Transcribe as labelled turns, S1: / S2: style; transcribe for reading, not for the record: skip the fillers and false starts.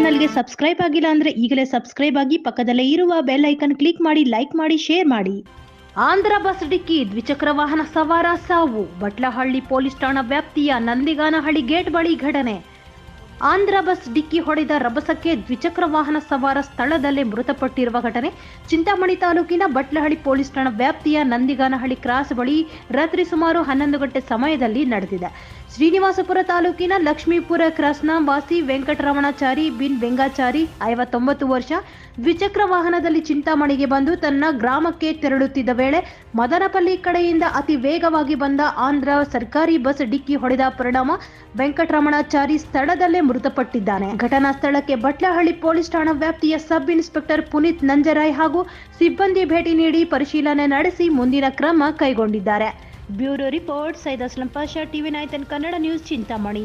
S1: ಚಾನೆಲ್ಗೆ ಸಬ್ಸ್ಕ್ರೈಬ್ ಆಗಿಲ್ಲ ಅಂದ್ರೆ ಈಗಲೇ ಸಬ್ಸ್ಕ್ರೈಬ್ ಆಗಿ ಪಕ್ಕದಲ್ಲೇ ಇರುವ ಬೆಲ್ ಐಕನ್ ಕ್ಲಿಕ್ ಮಾಡಿ, ಲೈಕ್ ಮಾಡಿ, ಶೇರ್ ಮಾಡಿ. ಆಂಧ್ರ ಬಸ್ ಡಿಕ್ಕಿ, ದ್ವಿಚಕ್ರ ವಾಹನ ಸವಾರ ಸಾವು. ಬಟ್ಲಹಳ್ಳಿ ಪೊಲೀಸ್ ಠಾಣಾ ವ್ಯಾಪ್ತಿಯ ನಂದಿಗಾನಹಳ್ಳಿ ಗೇಟ್ ಬಳಿ ಘಟನೆ. ಆಂಧ್ರ ಬಸ್ ಡಿಕ್ಕಿ ಹೊಡೆದ ರಭಸಕ್ಕೆ ದ್ವಿಚಕ್ರ ವಾಹನ ಸವಾರ ಸ್ಥಳದಲ್ಲೇ ಮೃತಪಟ್ಟಿರುವ ಘಟನೆ ಚಿಂತಾಮಣಿ ತಾಲೂಕಿನ ಬಟ್ಲಹಳ್ಳಿ ಪೊಲೀಸ್ ಠಾಣಾ ವ್ಯಾಪ್ತಿಯ ನಂದಿಗಾನಹಳ್ಳಿ ಕ್ರಾಸ್ ಬಳಿ ರಾತ್ರಿ ಸುಮಾರು 11 ಗಂಟೆ ಸಮಯದಲ್ಲಿ ನಡೆದಿದೆ. ಶ್ರೀನಿವಾಸಪುರ ತಾಲೂಕಿನ ಲಕ್ಷ್ಮೀಪುರ ಕ್ರಾಸ್ನ ವಾಸಿ ವೆಂಕಟರಮಣಾಚಾರಿ ಬಿನ್ ವೆಂಗಾಚಾರಿ 59 ವರ್ಷ ದ್ವಿಚಕ್ರ ವಾಹನದಲ್ಲಿ ಚಿಂತಾಮಣಿಗೆ ಬಂದು ತನ್ನ ಗ್ರಾಮಕ್ಕೆ ತೆರಳುತ್ತಿದ್ದ ವೇಳೆ ಮದನಪಲ್ಲಿ ಕಡೆಯಿಂದ ಅತಿ ವೇಗವಾಗಿ ಬಂದ ಆಂಧ್ರ ಸರ್ಕಾರಿ ಬಸ್ ಡಿಕ್ಕಿ ಹೊಡೆದ ಪರಿಣಾಮ ವೆಂಕಟರಮಣಾಚಾರಿ ಸ್ಥಳದಲ್ಲೇ ಮೃತಪಟ್ಟಿದ್ದಾನೆ. ಘಟನಾ ಸ್ಥಳಕ್ಕೆ ಬಟ್ಲಹಳ್ಳಿ ಪೊಲೀಸ್ ಠಾಣಾ ವ್ಯಾಪ್ತಿಯ ಸಬ್ ಇನ್ಸ್ಪೆಕ್ಟರ್ ಪುನೀತ್ ನಂಜರಾಯ್ ಹಾಗೂ ಸಿಬ್ಬಂದಿ ಭೇಟಿ ನೀಡಿ ಪರಿಶೀಲನೆ ನಡೆಸಿ ಮುಂದಿನ ಕ್ರಮ ಕೈಗೊಂಡಿದ್ದಾರೆ. Bureau report, Syed Aslam Pasha, TV 9 Kannada news, Chintamani.